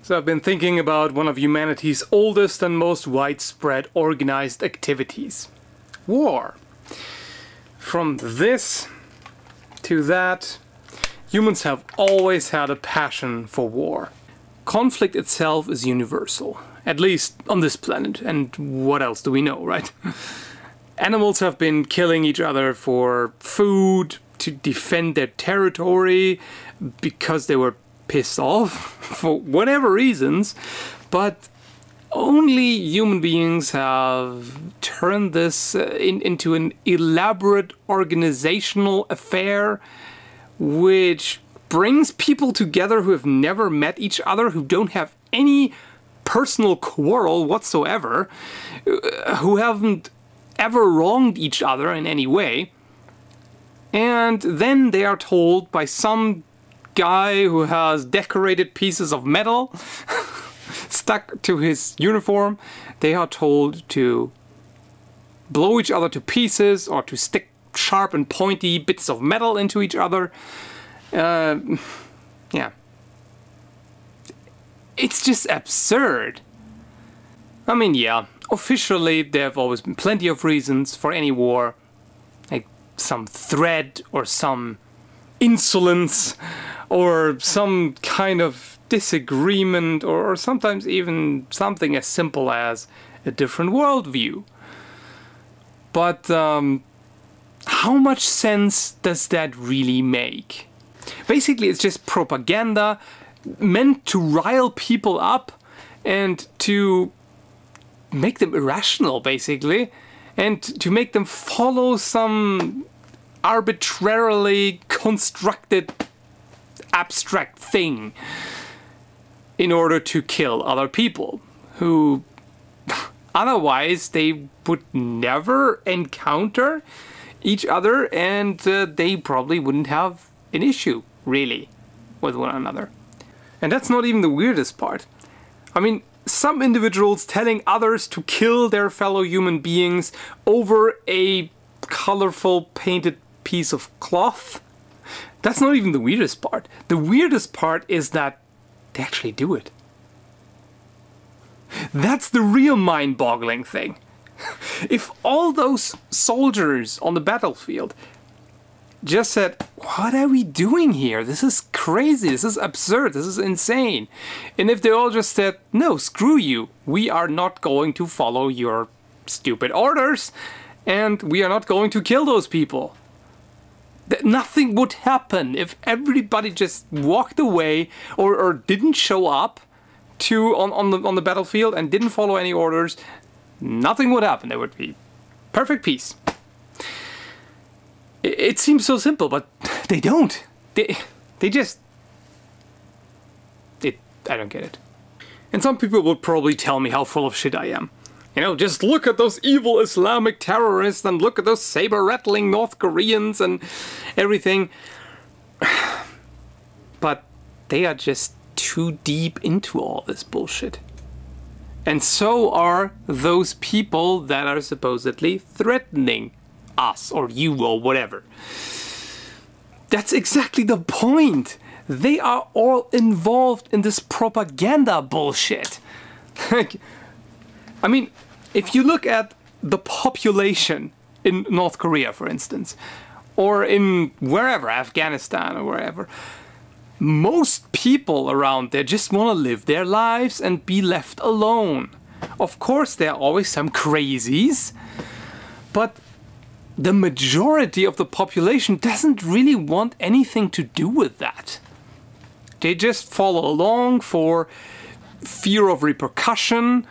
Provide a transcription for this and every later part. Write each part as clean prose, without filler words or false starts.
So I've been thinking about one of humanity's oldest and most widespread organized activities. War. From this to that, humans have always had a passion for war. Conflict itself is universal, at least on this planet, and what else do we know, right? Animals have been killing each other for food, to defend their territory, because they were pissed off, for whatever reasons, but only human beings have turned this into an elaborate organizational affair which brings people together who have never met each other, who don't have any personal quarrel whatsoever, who haven't ever wronged each other in any way, and then they are told by some guy who has decorated pieces of metal stuck to his uniform, they are told to blow each other to pieces or to stick sharp and pointy bits of metal into each other. Yeah. It's just absurd. I mean, yeah, officially there have always been plenty of reasons for any war, like some threat or some insolence or some kind of disagreement, or sometimes even something as simple as a different worldview. But how much sense does that really make? Basically, it's just propaganda meant to rile people up and to make them irrational, basically, and to make them follow some arbitrarily constructed abstract thing in order to kill other people who otherwise they would never encounter each other, and they probably wouldn't have an issue really with one another. And that's not even the weirdest part. I mean, some individuals telling others to kill their fellow human beings over a colorful painted piece of cloth, that's not even the weirdest part. The weirdest part is that they actually do it. That's the real mind-boggling thing. If all those soldiers on the battlefield just said, what are we doing here? This is crazy, this is absurd, this is insane. And if they all just said, no, screw you, we are not going to follow your stupid orders, and we are not going to kill those people. Nothing would happen if everybody just walked away or didn't show up on the battlefield and didn't follow any orders. Nothing would happen. There would be perfect peace. It seems so simple, but they don't. They just... I don't get it. And some people would probably tell me how full of shit I am. You know, just look at those evil Islamic terrorists and look at those saber-rattling North Koreans and everything. But they are just too deep into all this bullshit. And so are those people that are supposedly threatening us or you or whatever. That's exactly the point. They are all involved in this propaganda bullshit. I mean, if you look at the population in North Korea, for instance, or in wherever, Afghanistan or wherever, most people around there just want to live their lives and be left alone. Of course, there are always some crazies, but the majority of the population doesn't really want anything to do with that. They just follow along for fear of repercussion,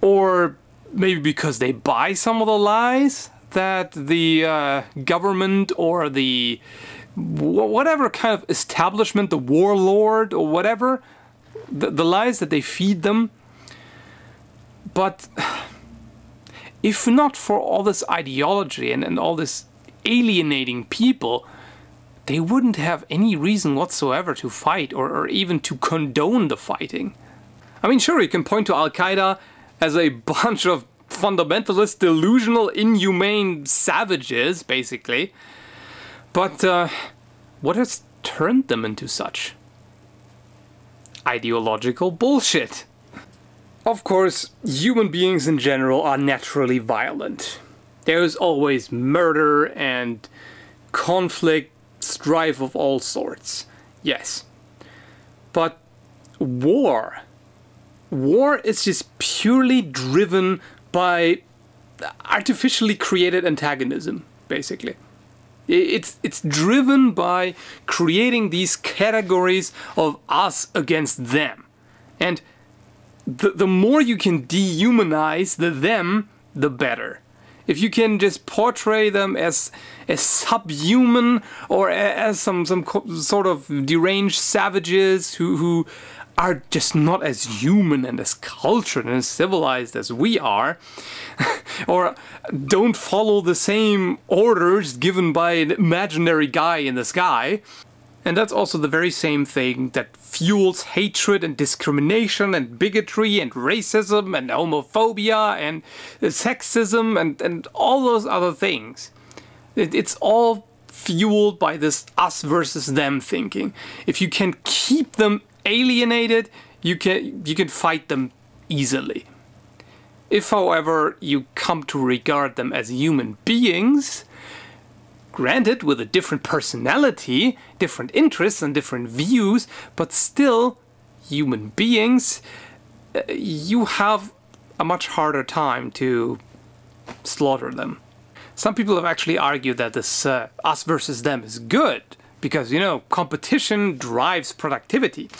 or maybe because they buy some of the lies that the government or the whatever kind of establishment, the warlord or whatever, the lies that they feed them. But if not for all this ideology and all this alienating people, they wouldn't have any reason whatsoever to fight or even to condone the fighting. I mean, sure, you can point to Al-Qaeda as a bunch of fundamentalist, delusional, inhumane savages, basically. But what has turned them into such? ideological bullshit. Of course, human beings in general are naturally violent. There's always murder and conflict, strife of all sorts. Yes. But war is just purely driven by artificially created antagonism, basically. It's driven by creating these categories of us against them. And the more you can dehumanize the them, the better. If you can just portray them as subhuman or as some sort of deranged savages who are just not as human and as cultured and as civilized as we are, or don't follow the same orders given by an imaginary guy in the sky. And that's also the very same thing that fuels hatred and discrimination and bigotry and racism and homophobia and sexism and all those other things. It's all fueled by this us versus them thinking. If you can keep them alienated, you can fight them easily. If, however, you come to regard them as human beings, granted with a different personality, different interests and different views, but still human beings, you have a much harder time to slaughter them. Some people have actually argued that this us versus them is good, because, you know, competition drives productivity.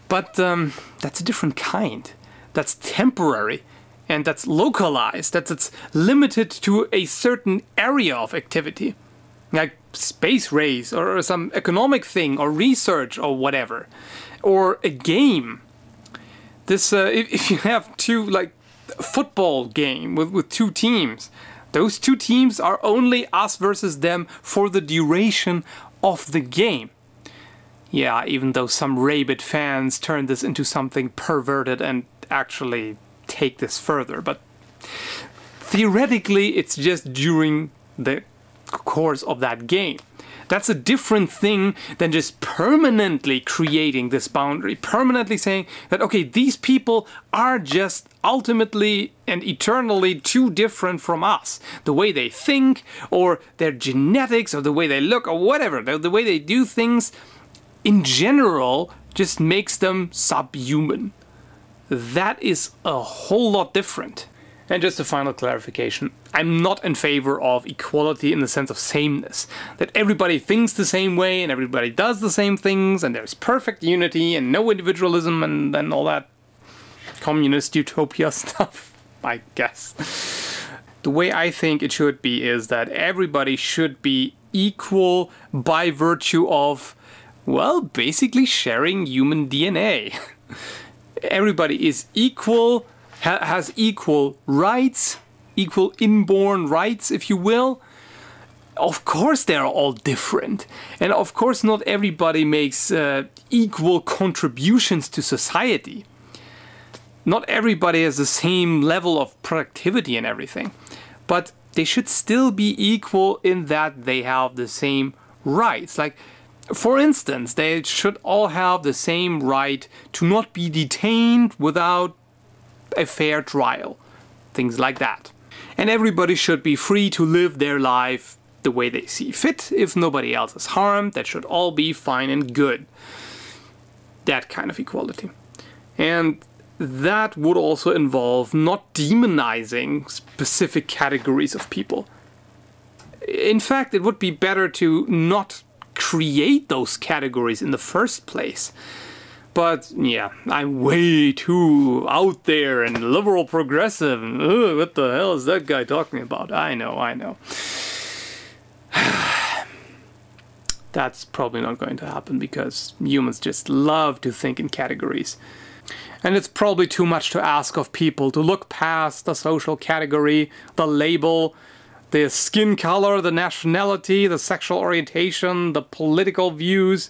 But that's a different kind. That's temporary. And that's localized. It's limited to a certain area of activity. Like space race or some economic thing or research or whatever. Or a game. This if you have two, like, football game with two teams, those two teams are only us versus them for the duration of the game. Yeah, even though some rabid fans turn this into something perverted and actually take this further, but theoretically it's just during the course of that game. That's a different thing than just permanently creating this boundary, permanently saying that, okay, these people are just ultimately and eternally too different from us. The way they think, or their genetics, or the way they look, or whatever, the way they do things, in general, just makes them subhuman. That is a whole lot different. And just a final clarification, I'm not in favor of equality in the sense of sameness. That everybody thinks the same way and everybody does the same things and there's perfect unity and no individualism and then all that communist utopia stuff, I guess. The way I think it should be is that everybody should be equal by virtue of, well, basically sharing human DNA. Everybody is equal, has equal rights, equal inborn rights, if you will. Of course they're all different. And of course not everybody makes equal contributions to society. Not everybody has the same level of productivity and everything. But they should still be equal in that they have the same rights. Like, for instance, they should all have the same right to not be detained without a fair trial. Things like that. And everybody should be free to live their life the way they see fit. If nobody else is harmed, that should all be fine and good. That kind of equality. And that would also involve not demonizing specific categories of people. In fact, it would be better to not create those categories in the first place. But yeah, I'm way too out there and liberal progressive and what the hell is that guy talking about? I know. That's probably not going to happen because humans just love to think in categories. And it's probably too much to ask of people to look past the social category, the label, the skin color, the nationality, the sexual orientation, the political views,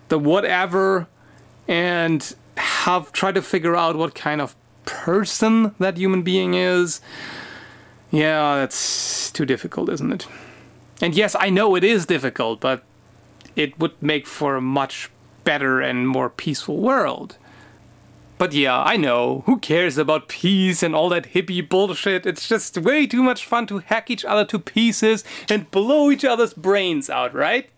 the whatever, and have tried to figure out what kind of person that human being is. Yeah, that's too difficult, isn't it? And yes, I know it is difficult, but it would make for a much better and more peaceful world. But yeah, I know, who cares about peace and all that hippie bullshit? It's just way too much fun to hack each other to pieces and blow each other's brains out, right?